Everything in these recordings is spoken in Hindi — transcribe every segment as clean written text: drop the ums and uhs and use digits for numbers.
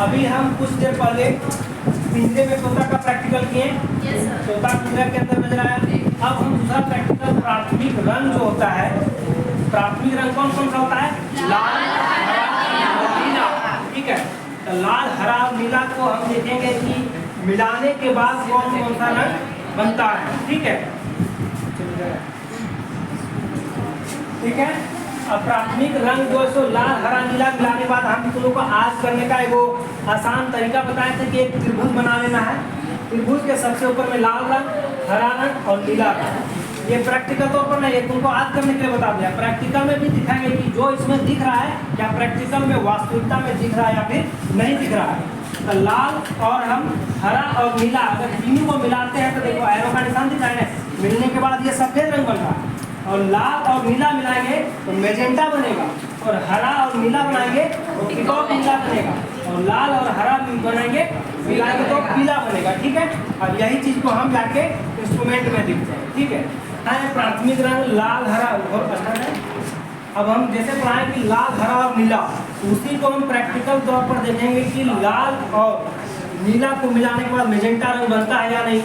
अभी हम कुछ देर पहले पिंजरे में तोता का प्रैक्टिकल किए। तोता पिंजरा के अंदर बज रहा है। अब हम दूसरा प्रैक्टिकल प्राथमिक रंग जो होता है, प्राथमिक रंग कौन कौन सा होता है? लाल, हरा और नीला। ठीक है, तो लाल, हरा और नीला को हम देखेंगे कि मिलाने के बाद कौन कौन सा रंग बनता है। ठीक है, ठीक है। अब प्राथमिक रंग जो है सो लाल, हरा, नीला मिलाने के बाद हम लोगों को आज करने का वो आसान तरीका बताया था कि एक त्रिभुज बना लेना है। त्रिभुज के सबसे ऊपर में लाल रंग, हरा रंग और नीला रंग। ये प्रैक्टिकल तौर पर नहीं है, तुमको आज करने के लिए बता दिया। प्रैक्टिकल में भी दिखाएंगे कि जो इसमें दिख रहा है क्या प्रैक्टिकल में वास्तविकता में दिख रहा है या फिर नहीं दिख रहा है। तो लाल और हम हरा और नीला अगर तीनों को मिलाते हैं तो देखो एरो का निशान दिख रहा है। मिलने के बाद ये सफेद रंग बन रहा है। और लाल और नीला मिलाएंगे तो मैजेंटा बनेगा, और हरा और नीला बनाएंगे तो पीकॉक नीला बनेगा, और लाल और हरा बनाएंगे मिलाएंगे तो पीला बनेगा। ठीक है, और यही चीज को हम जाके इंस्ट्रूमेंट में दिखते हैं। ठीक है, प्राथमिक रंग लाल, हरा और अच्छा है। अब हम जैसे पढ़ाएं कि लाल, हरा और नीला, उसी को हम प्रैक्टिकल तौर पर देखेंगे कि लाल और नीला को मिलाने के बाद मैजेंटा रंग बनता है या नहीं,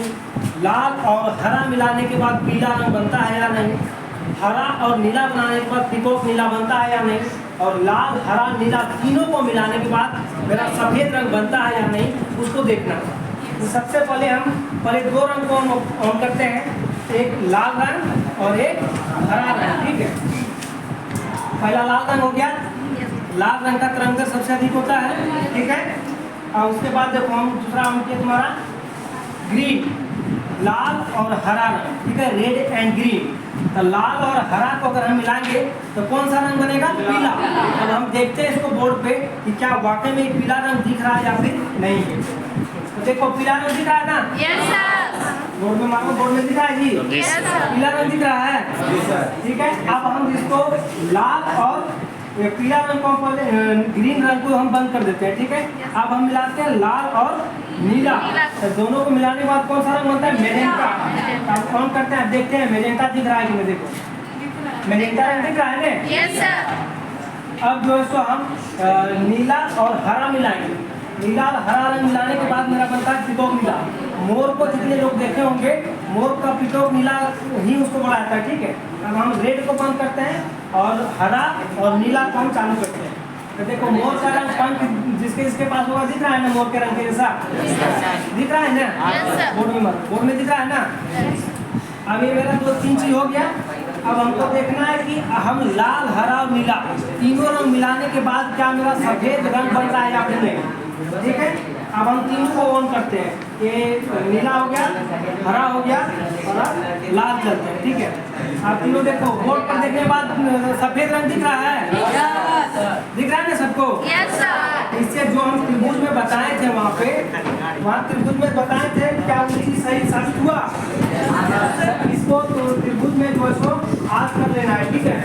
लाल और हरा मिलाने के बाद पीला रंग बनता है या नहीं, हरा और नीला बनाने के बाद पीकॉक नीला बनता है या नहीं, और लाल, हरा, नीला तीनों को मिलाने के बाद मेरा सफेद रंग बनता है या नहीं, उसको देखना है। तो सबसे पहले हम दो रंग को ऑन करते हैं, एक लाल रंग और एक हरा रंग। ठीक है, पहला लाल रंग हो गया। लाल रंग का तरंग सबसे अधिक होता है। ठीक है, और उसके बाद देखो हम दूसरा हम किया तुम्हारा ग्रीन, लाल और हरा रंग। ठीक है, रेड एंड ग्रीन। तो लाल और हरा को अगर हम मिलाएंगे तो कौन सा रंग बनेगा? पीला। अब हम देखते हैं इसको बोर्ड पे कि क्या वाकई में पीला रंग दिख रहा है या फिर नहीं है। तो देखो पीला रंग दिख रहा है ना? Yes sir. बोर्ड में मारो, बोर्ड में दिख रहा है जी? Yes sir. पीला रंग दिख रहा है। ठीक है, अब हम इसको लाल और पीला रंग को ग्रीन रंग को हम बंद कर देते हैं। ठीक है, अब हम मिलाते हैं लाल और नीला। तो दोनों को मिलाने के बाद कौन सा रंग बनता है? मैजेंटा। अब कौन करते हैं, देखते हैं मैजेंटा दिख रहा है कि नहीं। देखो मैजेंटा रंग दिख रहा है ना? Yes sir. अब जो है सो हम नीला और हरा मिलाएंगे। नीला और हरा रंग मिलाने के बाद मेरा बनता है पीकॉक नीला। मोर को जितने लोग देखे होंगे, मोर का पीकॉक नीला ही उसको बनाता है। ठीक है, अब हम रेड को बंद करते हैं और हरा और नीला को हम चालू करते हैं। तो देखो मोर का रंग पंख जिसके इसके पास होगा दिख रहा है ना, मोर के रंग के जैसा दिख रहा है ना? बोर्ड में दिख रहा है ना? अब ये मेरा 2-3 चीज हो गया। अब हमको देखना है कि हम लाल, हरा और नीला तीनों रंग मिलाने के बाद क्या मेरा सफेद रंग बन रहा है या फिर नहीं। ठीक है, अब हम तीनों को ऑन करते हैं। ये नीला हो गया, हरा हो गया और लाल चलते हैं। ठीक है, आप तीनों देखो बोर्ड पर देखने के बाद सफेद रंग दिख रहा है? दिख रहा है ना सबको? Yes sir. इससे जो हम त्रिभुज में बताए थे वहाँ त्रिभुज में बताए थे क्या वो चीज सही साबित हुआ? इसको तो त्रिभुज में जो है सो आज कर लेना है। ठीक है,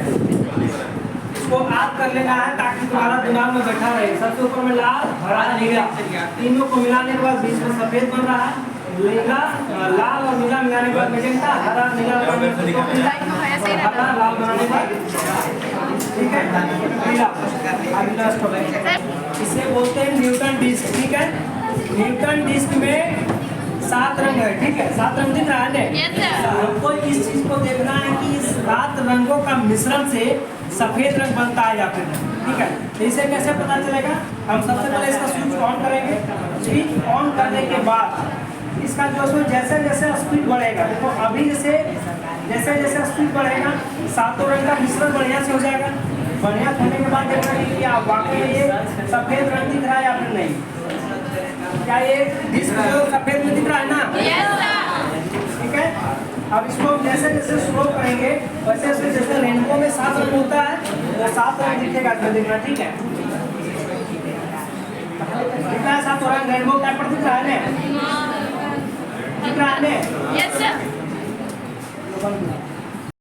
इसको आज कर लेना है ताकि तुम्हारा दिमाग में बैठा रहे। सबसे ऊपर में लाल, हरा, नीला तीनों को मिलाने के बाद बीच में सफेद बन रहा है। नीला, लाल और नीला मिलाने के बाद मैजेंटा, हरा, नीला हरा, लाल बनाने के बाद ठीक है पीला। अभी लास्ट हो गया, इसे बोलते हैं न्यूटन डिस्क। ठीक है, न्यूटन डिस्क में 7 रंग है। ठीक है, 7 रंग दिख रहा है ना? हमको इस चीज को देखना है कि इस 7 रंगों का मिश्रण से सफेद रंग बनता है या फिर नहीं। ठीक है, तो इसे कैसे पता चलेगा? हम सबसे पहले इसका स्विच ऑन करेंगे। स्विच ऑन करने के बाद इसका जो है जैसे जैसे स्पीड बढ़ेगा, देखो अभी जैसे जैसे स्पीड बढ़ेगा 7 रंग का मिश्रण बढ़िया से हो जाएगा। बढ़िया होने के बाद देखना है कि आप वाकई ये सफेद रंग दिख रहा है या फिर नहीं। क्या ये डिस्क जो सफेद में दिख रहा है ना? Yes sir. ठीक है, अब इसको जैसे जैसे स्लो करेंगे वैसे वैसे जैसे रेनबो में 7 रंग होता है वो 7 रंग दिखेगा इसमें देखना। ठीक है, दिख रहा है 7 रंग रेनबो टाइप पर दिख रहा है ना? दिख रहा है ना? Yes sir.